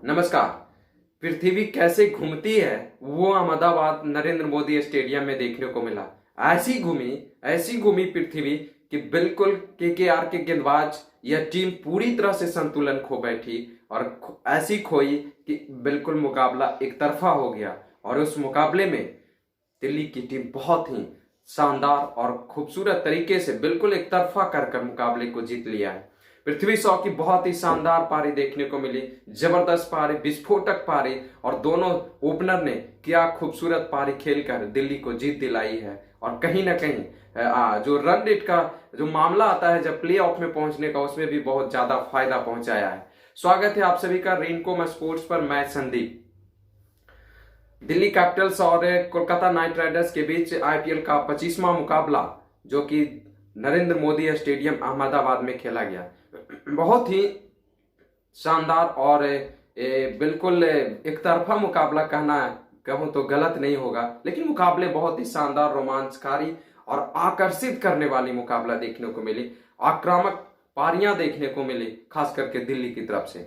नमस्कार। पृथ्वी कैसे घूमती है वो अहमदाबाद नरेंद्र मोदी स्टेडियम में देखने को मिला। ऐसी घूमी पृथ्वी कि बिल्कुल केकेआर के गेंदबाज यह टीम पूरी तरह से संतुलन खो बैठी और ऐसी खोई कि बिल्कुल मुकाबला एक तरफा हो गया। और उस मुकाबले में दिल्ली की टीम बहुत ही शानदार और खूबसूरत तरीके से बिल्कुल एक तरफा कर मुकाबले को जीत लिया है। पृथ्वी शॉ की बहुत ही शानदार पारी देखने को मिली, जबरदस्त पारी, विस्फोटक पारी, और दोनों ओपनर ने क्या खूबसूरत पारी खेलकर दिल्ली को जीत दिलाई है। और कहीं ना कहीं जो रन रेट का जो मामला आता है जब प्ले ऑफ में पहुंचने का, उसमें भी बहुत ज्यादा फायदा पहुंचाया है। स्वागत है आप सभी का रेनकोम स्पोर्ट्स पर। मैं संदीप। दिल्ली कैपिटल्स और कोलकाता नाइट राइडर्स के बीच आईपीएल का 25वां मुकाबला जो कि नरेंद्र मोदी स्टेडियम अहमदाबाद में खेला गया, बहुत ही शानदार और बिल्कुल एक तरफा मुकाबला कहूं तो गलत नहीं होगा, लेकिन मुकाबले बहुत ही शानदार, रोमांचकारी और आकर्षित करने वाली मुकाबला देखने को मिली। आक्रामक पारियां देखने को मिली, खास करके दिल्ली की तरफ से।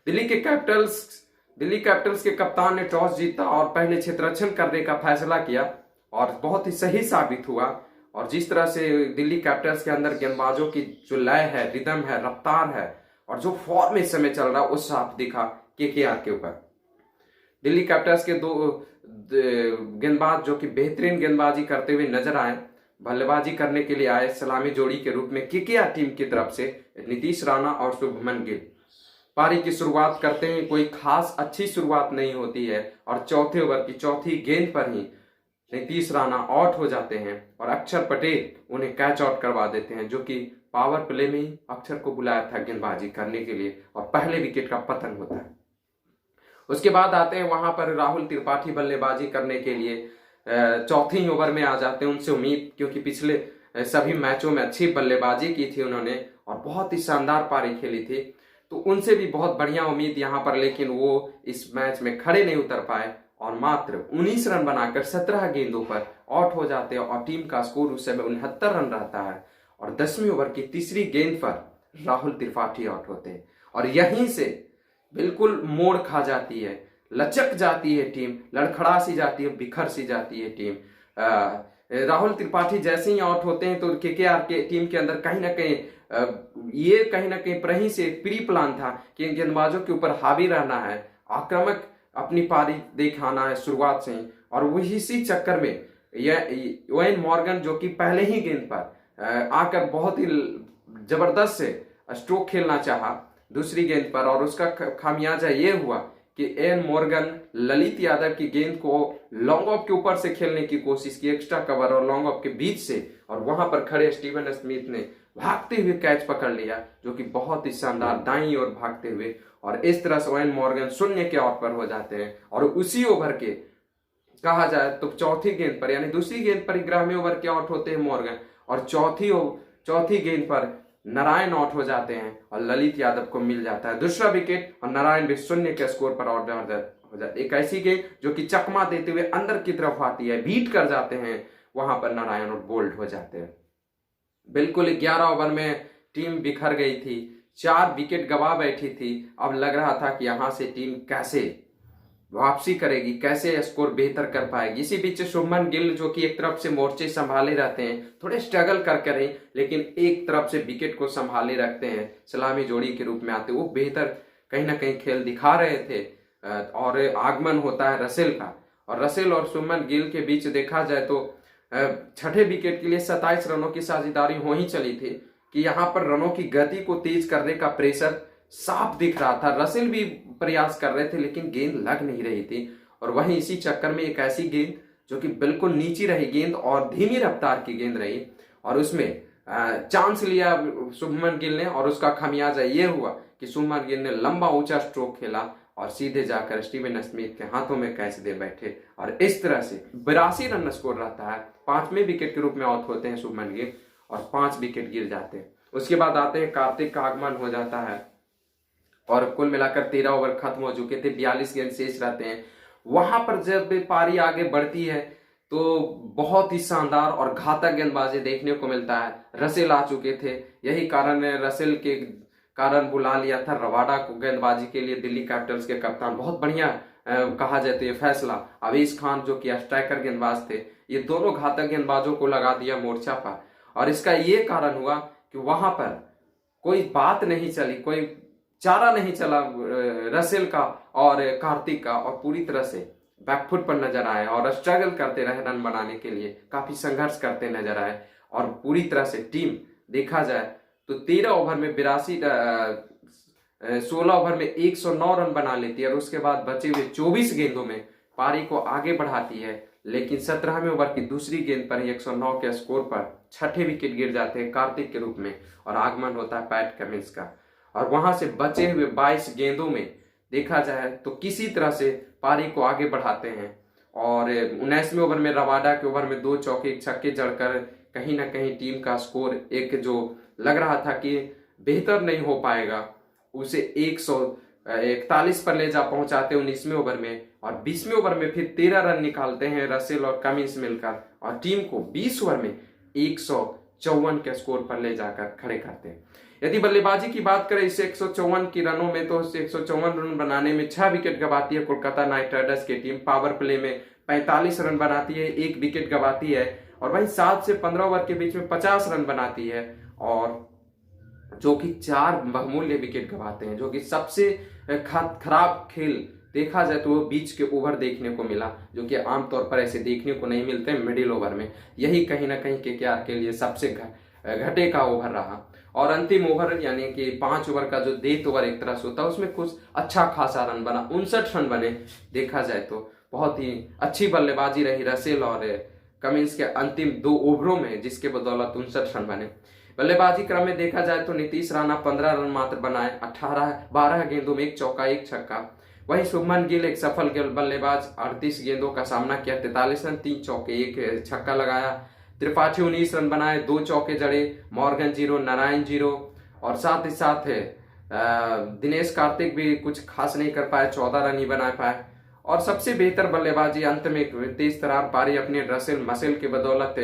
दिल्ली कैपिटल्स के कप्तान ने टॉस जीता और पहले क्षेत्ररक्षण करने का फैसला किया और बहुत ही सही साबित हुआ। और जिस तरह से दिल्ली कैपिटल्स के अंदर गेंदबाजों की जो लय है, रिदम है, रफ्तार है और जो फॉर्म इस समय चल रहा है, उस साफ दिखा केकेआर के ऊपर। दिल्ली कैपिटल्स के दो गेंदबाज जो कि बेहतरीन गेंदबाजी करते हुए नजर आए, बल्लेबाजी करने के लिए आए सलामी जोड़ी के रूप में केकेआर टीम की तरफ से नीतीश राणा और शुभमन गिल। पारी की शुरुआत करते हैं, कोई खास अच्छी शुरुआत नहीं होती है और चौथे ओवर की चौथी गेंद पर ही नीतीश राणा आउट हो जाते हैं और अक्षर पटेल उन्हें कैच आउट करवा देते हैं, जो कि पावर प्ले में ही अक्षर को बुलाया था गेंदबाजी करने के लिए, और पहले विकेट का पतन होता है। उसके बाद आते हैं वहां पर राहुल त्रिपाठी बल्लेबाजी करने के लिए चौथे ओवर में आ जाते हैं। उनसे उम्मीद, क्योंकि पिछले सभी मैचों में अच्छी बल्लेबाजी की थी उन्होंने और बहुत ही शानदार पारी खेली थी, तो उनसे भी बहुत बढ़िया उम्मीद यहाँ पर, लेकिन वो इस मैच में खड़े नहीं उतर पाए और मात्र 19 रन बनाकर 17 गेंदों पर आउट हो जाते हैं और टीम का स्कोर उस समय 69 रन रहता है। और 10वीं ओवर की तीसरी गेंद पर राहुल त्रिपाठी आउट होते हैं और यहीं से बिल्कुल मोड़ खा जाती है, लचक जाती है टीम, लड़खड़ा सी जाती है, बिखर सी जाती है टीम। राहुल त्रिपाठी जैसे ही आउट होते हैं तो केकेआर के टीम के अंदर कहीं ना कहीं प्रही से प्री प्लान था कि इन गेंदबाजों के ऊपर हावी रहना है, आक्रामक अपनी पारी दिखाना है शुरुआत से ही। और वही इसी चक्कर में यह ओवेन मॉर्गन, जो कि पहले ही गेंद पर आकर बहुत ही जबरदस्त से स्ट्रोक खेलना चाहा दूसरी गेंद पर, और उसका खामियाजा ये हुआ कि एन मॉर्गन ललित यादव की गेंद को लॉन्ग ऑफ के ऊपर से खेलने की कोशिश की, एक्स्ट्रा कवर और लॉन्ग ऑफ के बीच से, और वहां पर खड़े स्टीवन स्मिथ ने भागते हुए कैच पकड़ लिया, जो कि बहुत ही शानदार दाईं ओर भागते हुए, और इस तरह से ओवेन मॉर्गन शून्य के आउट पर हो जाते हैं। और उसी ओवर के कहा जाए तो चौथी गेंद पर, यानी दूसरी गेंद पर 11वें ओवर के आउट होते हैं मॉर्गन, और चौथी गेंद पर नारायण आउट हो जाते हैं और ललित यादव को मिल जाता है दूसरा विकेट, और नारायण भी शून्य के स्कोर पर आउट हो जाते हैं। एक ऐसी गेंद जो कि चकमा देते हुए अंदर की तरफ आती है, बीट कर जाते हैं वहां पर नारायण और बोल्ड हो जाते हैं। बिल्कुल 11 ओवर में टीम बिखर गई थी, 4 विकेट गवा बैठी थी। अब लग रहा था कि यहां से टीम कैसे वापसी करेगी, कैसे स्कोर बेहतर कर पाएगी। इसी बीच शुभमन गिल, जो कि एक तरफ से मोर्चे संभाले रहते हैं, थोड़े स्ट्रगल कर रहे, लेकिन एक तरफ से विकेट को संभाले रखते हैं, सलामी जोड़ी के रूप में आते, वो बेहतर कहीं ना कहीं खेल दिखा रहे थे। और आगमन होता है रसेल का, और रसेल और शुभमन गिल के बीच देखा जाए तो छठे विकेट के लिए 27 रनों की साझेदारी हो ही चली थी कि यहाँ पर रनों की गति को तेज करने का प्रेशर साफ दिख रहा था। रसेल भी प्रयास कर रहे थे, लेकिन गेंद लग नहीं रही थी। और वहीं इसी चक्कर में एक ऐसी गेंद जो कि बिल्कुल नीची रही गेंद और धीमी रफ्तार की गेंद रही, और उसमें चांस लिया शुभमन गिल ने, और उसका खामियाजा ये हुआ कि शुभमन गिल ने लंबा ऊंचा स्ट्रोक खेला और सीधे जाकर स्टीवन स्मिथ के हाथों में कैच दे बैठे, और इस तरह से 82 रन स्कोर रहता है। 5वें विकेट के रूप में आउट होते हैं शुभमन गिल और 5 विकेट गिर जाते हैं। उसके बाद आते हैं कार्तिक का आगमन हो जाता है और कुल मिलाकर 13 ओवर खत्म हो चुके थे, 42 गेंद शेष रहते हैं। वहां पर जब पारी आगे बढ़ती है तो बहुत ही शानदार और घातक गेंदबाजी देखने को मिलता है। रसेल आ चुके थे, यही कारण है रसेल के कारण बुला लिया था रबाडा को गेंदबाजी के लिए दिल्ली कैपिटल्स के कप्तान। बहुत बढ़िया कहा जाता है फैसला। अवेश खान जो कि स्ट्राइकर गेंदबाज थे, ये दोनों घातक गेंदबाजों को लगा दिया मोर्चा पर। और इसका ये कारण हुआ कि वहां पर कोई बात नहीं चली, कोई चारा नहीं चला रसेल का और कार्तिक का, और पूरी तरह से बैकफुट पर नजर आए और स्ट्रगल करते रहे रन बनाने के लिए, काफी संघर्ष करते नजर आए। और पूरी तरह से टीम देखा जाए तो 13 ओवर में 16 ओवर में 109 रन बना लेती है और उसके बाद बचे हुए 24 गेंदों में पारी को आगे बढ़ाती है। लेकिन 17वें ओवर की दूसरी गेंद पर ही 109 के स्कोर पर छठे विकेट गिर जाते हैं कार्तिक के रूप में और आगमन होता है पैट कमिंस का। और वहां से बचे हुए 22 गेंदों में देखा जाए तो किसी तरह से पारी को आगे बढ़ाते हैं। और 19वें ओवर में रबाडा के ओवर में 2 चौके 1 छक्के जड़कर कहीं ना कहीं टीम का स्कोर एक जो लग रहा था कि बेहतर नहीं हो पाएगा, उसे 141 पर ले जा पहुंचाते 19वें ओवर में। और 20वें ओवर में फिर 13 रन निकालते हैं रसेल और कमिंस मिलकर और टीम को 20 ओवर में 154 के स्कोर पर ले जाकर खड़े करते हैं। यदि बल्लेबाजी की बात करें इस 154 की रनों में, तो 154 रन बनाने में 6 विकेट गंवाती है कोलकाता नाइट राइडर्स की टीम। पावर प्ले में 45 रन बनाती है, 1 विकेट गंवाती है। और वहीं 7 से 15 ओवर के बीच में 50 रन बनाती है और जो कि 4 बहुमूल्य विकेट गंवाते हैं, जो कि सबसे खराब खेल देखा जाए तो वो बीच के ओवर देखने को मिला, जो कि आमतौर पर ऐसे देखने को नहीं मिलते मिडिल ओवर में। यही कहीं ना कहीं केकेआर के लिए सबसे घटे का ओवर रहा। और अंतिम ओवर यानी कि 5 ओवर का जो डेथ ओवर एक तरह से होता है, उसमें कुछ अच्छा खासा रन बना, 59 रन बने। देखा जाए तो बहुत ही अच्छी बल्लेबाजी रही रसेल और कमिंस के अंतिम 2 ओवरों में, जिसके बदौलत 59 रन बने। बल्लेबाजी क्रम में देखा जाए तो नीतीश राणा 15 रन मात्र बनाए, 12 गेंदों में 1 चौका 1 छक्का। वहीं शुभमन गिल एक सफल बल्लेबाज, 38 गेंदों का सामना किया, 43 रन 3 चौके 1 छक्का लगाया। त्रिपाठी 19 रन बनाए, 2 चौके जड़े। मॉर्गन 0, नारायण 0 और साथ ही साथ दिनेश कार्तिक भी कुछ खास नहीं कर पाए, 14 रन ही बना पाए। और सबसे बेहतर बल्लेबाजी अंत में तेज तरार पारी अपने रसेल मसेल के बदौलत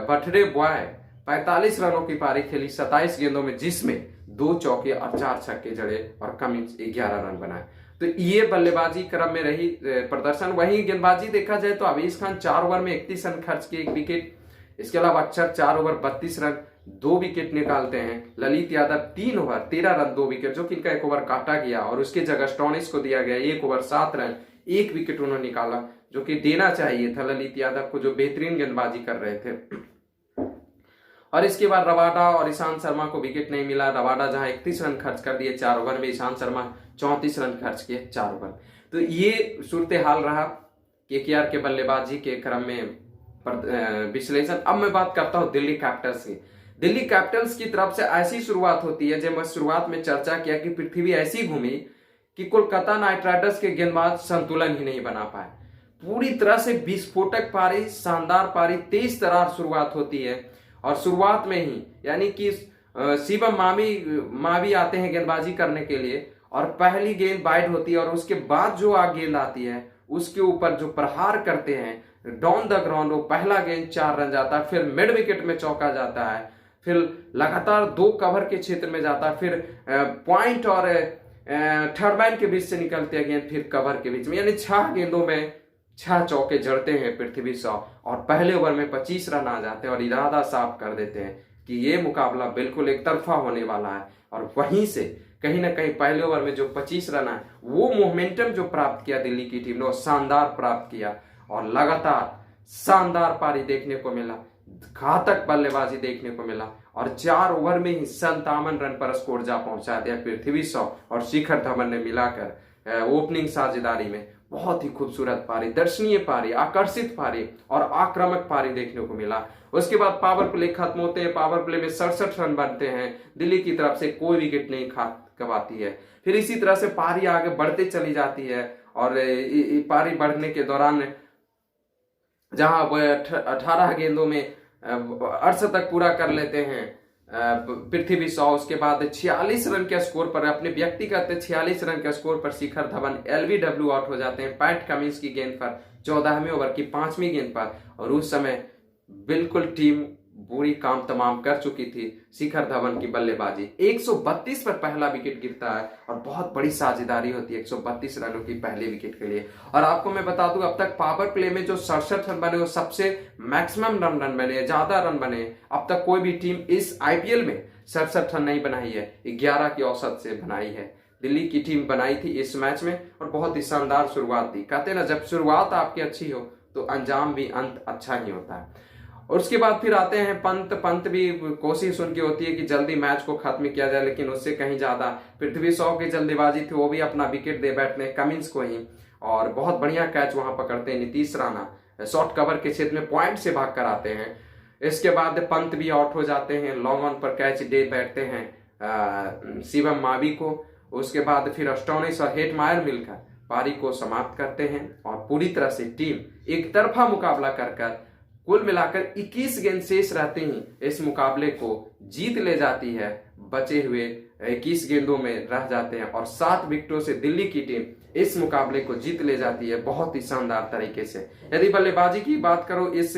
बर्थडे बॉय 45 रनों की पारी खेली 27 गेंदों में, जिसमें 2 चौके और 4 छक्के जड़े और कमिंस 11 रन बनाए। तो ये बल्लेबाजी क्रम में रही प्रदर्शन। वहीं गेंदबाजी देखा जाए तो अवेश खान 4 ओवर में 31 रन खर्च किए, 1 विकेट। इसके अलावा अक्षर 4 ओवर 32 रन 2 विकेट निकालते हैं। Lalit Yadav 3 over 13 run 2 wicket, जो कि इनका 1 ओवर काटा गया और उसकी जगह स्टोनिस को दिया गया। 1 ओवर 7 रन 1 विकेट उन्होंने निकाला, जो कि देना चाहिए था ललित यादव को, जो बेहतरीन गेंदबाजी कर रहे थे। और इसके बाद रबाडा और ईशांत शर्मा को विकेट नहीं मिला। रबाडा जहां 31 रन खर्च कर दिए 4 ओवर में, ईशांत शर्मा 34 रन खर्च किए 4 ओवर। तो ये सूरत हाल रहा केकेआर के बल्लेबाजी के क्रम में विश्लेषण। अब मैं बात करता हूं दिल्ली कैपिटल्स की। दिल्ली कैपिटल्स की तरफ से ऐसी शुरुआत होती है, जब मैं शुरुआत में चर्चा किया कि पृथ्वी ऐसी घूमी कि कोलकाता नाइट राइडर्स के गेंदबाज संतुलन ही नहीं बना पाए। पूरी तरह से विस्फोटक पारी, शानदार पारी, तेज तरार शुरुआत होती है। और शुरुआत में ही यानी कि शिवम मावी आते हैं गेंदबाजी करने के लिए और पहली गेंद वाइड होती है और उसके बाद जो गेंद आती है उसके ऊपर जो प्रहार करते हैं डाउन द ग्राउंड, वो पहला गेंद 4 रन जाता है, फिर मिड विकेट में चौका जाता है, फिर लगातार 2 कवर के क्षेत्र में जाता है, फिर पॉइंट और थर्ड मैन के बीच से निकलते हैं गेंद, फिर कवर के बीच में, यानी 6 गेंदों में 6 चौके जड़ते हैं पृथ्वी शॉ और पहले ओवर में 25 रन आ जाते हैं और इरादा साफ कर देते हैं कि ये मुकाबला बिल्कुल एक तरफा होने वाला है। और वहीं से कहीं ना कहीं पहले ओवर में जो 25 रन आए, वो मोमेंटम जो प्राप्त किया दिल्ली की टीम ने, वो शानदार प्राप्त किया और लगातार शानदार पारी देखने को मिला, घातक बल्लेबाजी देखने को मिला और 4 ओवर में ही 57 रन पर स्कोर जा पहुंचा दिया पृथ्वी शॉ और शिखर धवन ने मिलाकर ओपनिंग साझेदारी में। बहुत ही खूबसूरत पारी, दर्शनीय पारी, आकर्षित पारी और आक्रामक पारी देखने को मिला। उसके बाद पावर प्ले खत्म होते हैं, पावर प्ले में 67 रन बनते हैं, दिल्ली की तरफ से कोई विकेट नहीं गंवाती है। फिर इसी तरह से पारी आगे बढ़ते चली जाती है और पारी बढ़ने के दौरान जहां वह 18 गेंदों में अर्धशतक पूरा कर लेते हैं पृथ्वी शॉ, उसके बाद 46 रन के स्कोर पर, अपने व्यक्तिगत 46 रन के स्कोर पर शिखर धवन LBW आउट हो जाते हैं पैट कमिंस की गेंद पर 14वें ओवर की 5वीं गेंद पर। और उस समय बिल्कुल टीम बुरी काम तमाम कर चुकी थी शिखर धवन की बल्लेबाजी। 132 पर पहला विकेट गिरता है और बहुत बड़ी साझेदारी होती है 132 रनों की पहले विकेट के लिए। और आपको मैं बता दूं, अब तक पावर प्ले में जो 67 रन बने वो सबसे मैक्सिमम रन बने, ज्यादा रन बने। अब तक कोई भी टीम इस आईपीएल में 67 रन नहीं बनाई है, 11 की औसत से बनाई है। दिल्ली की टीम बनाई थी इस मैच में और बहुत ही शानदार शुरुआत थी। कहते ना, जब शुरुआत आपकी अच्छी हो तो अंजाम भी अंत अच्छा ही होता है। और उसके बाद फिर आते हैं पंत भी कोशिश उनकी होती है कि जल्दी मैच को खत्म किया जाए, लेकिन उससे कहीं ज्यादा पृथ्वी शॉ की जल्दीबाजी थी, वो भी अपना विकेट दे बैठने कमिंस को ही, और बहुत बढ़िया कैच वहां पकड़ते हैं नीतीश राणा, शॉर्ट कवर के क्षेत्र में पॉइंट से भाग कर आते हैं। इसके बाद पंत भी आउट हो जाते हैं, लॉन्ग ऑन पर कैच दे बैठते हैं शिवम मावी को। उसके बाद फिर अस्टोनिश और हेटमायर मिलकर पारी को समाप्त करते हैं और पूरी तरह से टीम एक तरफा मुकाबला कर कुल मिलाकर 21 गेंद शेष रहते ही इस मुकाबले को जीत ले जाती है। बचे हुए 21 गेंदों में रह जाते हैं और 7 विकेटों से दिल्ली की टीम इस मुकाबले को जीत ले जाती है बहुत ही शानदार तरीके से। यदि बल्लेबाजी की बात करो इस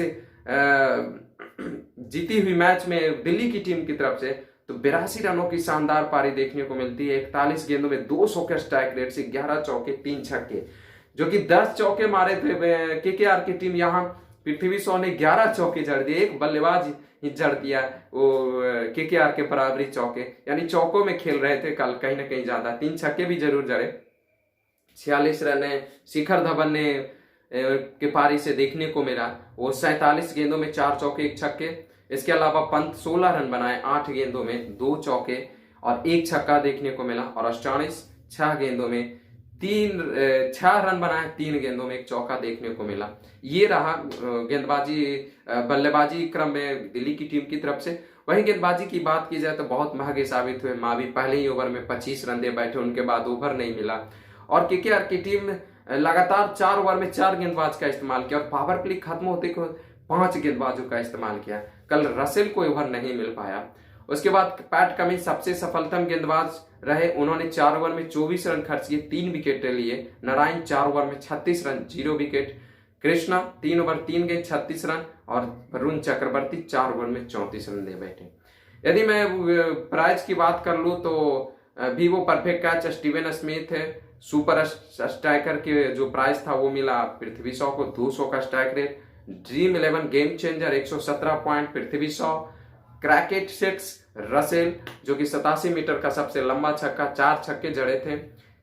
जीती हुई मैच में दिल्ली की टीम की तरफ से, तो 82 रनों की शानदार पारी देखने को मिलती है। 41 गेंदों में 200 के स्ट्राइक रेट से 11 चौके 3 छक्के, जो कि 10 चौके मारे थे केकेआर की टीम। यहाँ पृथ्वी शॉ ने 11 चौके जड़ दिए, एक बल्लेबाज ही जड़ दिया वो केकेआर के बराबरी चौके, यानी चौकों में खेल रहे थे कल कहीं ना कहीं ज्यादा। 3 छक्के भी जरूर जड़े। 46 रन शिखर धवन ने के पारी से देखने को मिला, वो 47 गेंदों में 4 चौके 1 छक्के। इसके अलावा पंत 16 रन बनाए, 8 गेंदों में 2 चौके और 1 छक्का देखने को मिला। और अस्टोनिश 6 गेंदों में 6 रन बनाए, 3 गेंदों में 1 चौका देखने को मिला। ये रहा गेंदबाजी बल्लेबाजी क्रम में दिल्ली की टीम की तरफ से। वहीं गेंदबाजी की बात की जाए तो बहुत महंगे साबित हुए मावी। पहले ही ओवर में 25 रन दे बैठे, उनके बाद ओवर नहीं मिला। और केकेआर की टीम लगातार 4 ओवर में 4 गेंदबाज का इस्तेमाल किया और पावर प्ले खत्म होते को 5 गेंदबाजों का इस्तेमाल किया। कल रसेल को ओवर नहीं मिल पाया। उसके बाद पैट कमिंस सबसे सफलतम गेंदबाज रहे, उन्होंने 4 ओवर में 24 रन खर्च किए, 3 विकेट लिए। नारायण 4 ओवर में 36 रन 0 विकेट। कृष्णा 3 ओवर 3 गेंद 36 रन और वरुण चक्रवर्ती 4 ओवर में 34 रन दे बैठे। यदि मैं प्राइज की बात कर लूं तो भी वो परफेक्ट कैच स्टीवन स्मिथ है, सुपर स्ट्राइकर के जो प्राइज था वो मिला पृथ्वी शॉ को 200 का strike rate. Dream 11 game changer 117 point Prithvi Shaw. क्रैकेट 6 रसेल जो कि 87 मीटर का सबसे लंबा छक्का, 4 छक्के जड़े थे।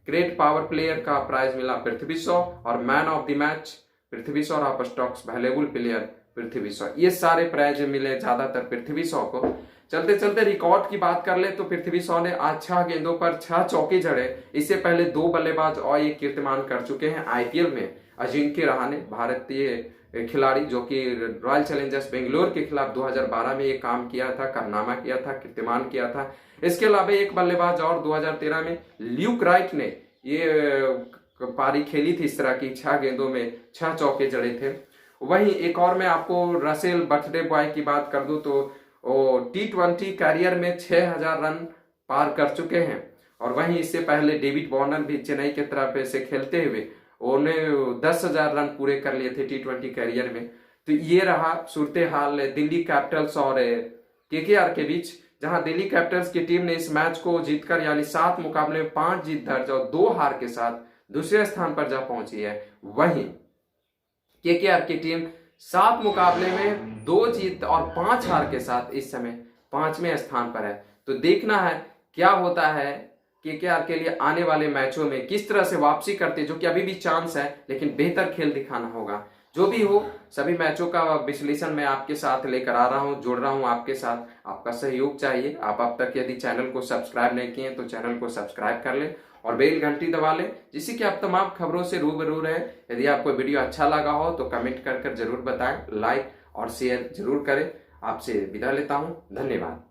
ग्रेट पावर प्लेयर का प्राइज मिला पृथ्वी शॉ और man of the match Prithvi Shaw और of stocks valuable player Prithvi Shaw. ये सारे प्राइज मिले ज्यादातर पृथ्वी शॉ को। चलते चलते रिकॉर्ड की बात कर ले तो पृथ्वी शॉ ने आज 6 गेंदों पर 6 चौके जड़े। इससे पहले 2 बल्लेबाज और ये कीर्तिमान कर चुके हैं आईपीएल में। अजिंक्य रहाणे भारतीय खिलाड़ी जो कि रॉयल चैलेंजर्स बेंगलोर के खिलाफ 2012 में ये काम किया था, कारनामा किया था, कीर्तिमान किया था। इसके अलावा एक बल्लेबाज और 2013 में ल्यूक राइट ने ये पारी खेली थी इस तरह की, 6 गेंदों में 6 चौके जड़े थे। वहीं एक और मैं आपको रसेल बर्थडे बॉय की बात कर दूं तो T20 कैरियर में 6000 रन पार कर चुके हैं। और वहीं इससे पहले डेविड वार्नर भी चेन्नई के तरफ से खेलते हुए उन्हें 10,000 रन पूरे कर लिए थे T20 कैरियर में। तो ये रहा सूरत हाल दिल्ली कैपिटल्स और केकेआर के बीच, जहां दिल्ली कैपिटल्स की टीम ने इस मैच को जीतकर यानी 7 मुकाबले में 5 जीत दर्ज और 2 हार के साथ दूसरे स्थान पर जा पहुंची है। वहीं केकेआर की टीम 7 मुकाबले में 2 जीत और 5 हार के साथ इस समय 5वें स्थान पर है। तो देखना है क्या होता है केकेआर के लिए आने वाले मैचों में, किस तरह से वापसी करते, जो कि अभी भी चांस है लेकिन बेहतर खेल दिखाना होगा। जो भी हो, सभी मैचों का विश्लेषण मैं आपके साथ लेकर आ रहा हूं, जुड़ रहा हूं आपके साथ। आपका सहयोग चाहिए। आप अब तक यदि चैनल को सब्सक्राइब नहीं किए तो चैनल को सब्सक्राइब कर ले और बेल घंटी दबा ले, जिससे कि आप तमाम खबरों से रूबरू रहे। यदि आपको वीडियो अच्छा लगा हो तो कमेंट कर जरूर बताएं, लाइक और शेयर जरूर करें। आपसे विदा लेता हूं, धन्यवाद।